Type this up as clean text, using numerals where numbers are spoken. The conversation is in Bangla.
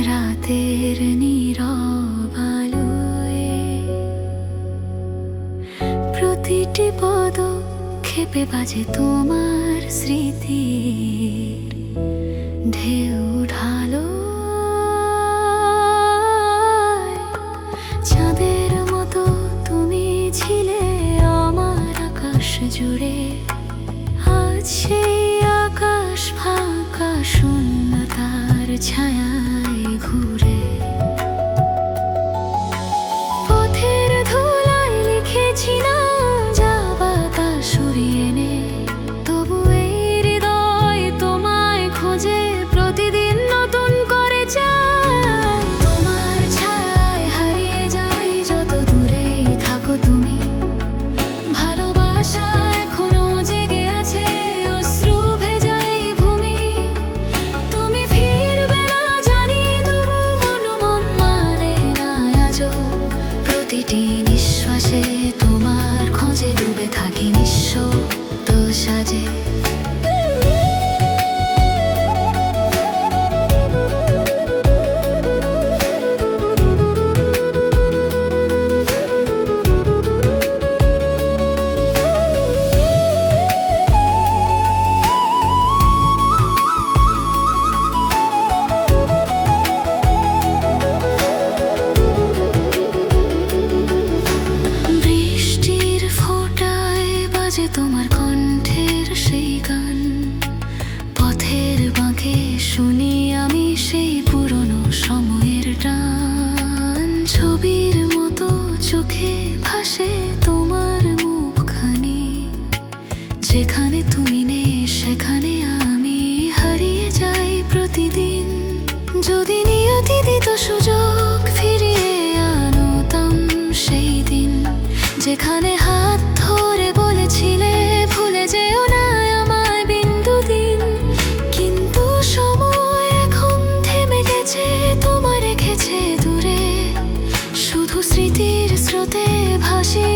রাতের নীরব আলোয় প্রতিটি পদক্ষেপে বাজে তোমার স্মৃতির ঢেউ ঢালো। চাঁদের মতো তুমি ছিলে আমার আকাশ জুড়ে, আজ সেই আকাশ ফাঁকা শূন্যতার ছায়ায় ঘুরে। পথের ধুলায় লিখেছি না যা বাতাস সরিয়ে নে, তবু এই হৃদয় তোমায় খোঁজে প্রতিদিন নতুন করে চায়। তোমার ছায়ায় হারিয়ে যাই যত দূরেই থাকো তুমি, ভালোবাসা এখনো জেগে আছে অশ্রু ভেজাই ভূমি। তুমি ফিরবে না জানি, তবু মন মানে না আজও। প্রতিটি নিঃশ্বাসে তোমার খোঁজে ডুবে থাকি নিঃশব্দ সাজে। বৃষ্টির ফোঁটায় বাজে তোমার কণ্ঠের সেই গান, পথের বাঁকে শুনি আমি সেই পুরনো সময়ের টান। ছবির মতো চোখে ভাসে তোমার মুখখানি, যেখানে তুমি নেই সেখানে আমি হারিয়ে যাই প্রতিদিন। যদি নিয়তি দিত সুযোগ ফিরিয়ে আনতাম সেই দিন, যেখানে হাত ধরে বলেছিলে ভুলে যেও না আমায় বিন্দু দিন। কিন্তু সময় এখন থেমে গেছে, তোমায় রেখেছে দূরে, শুধু স্মৃতির স্রোতে ভাসি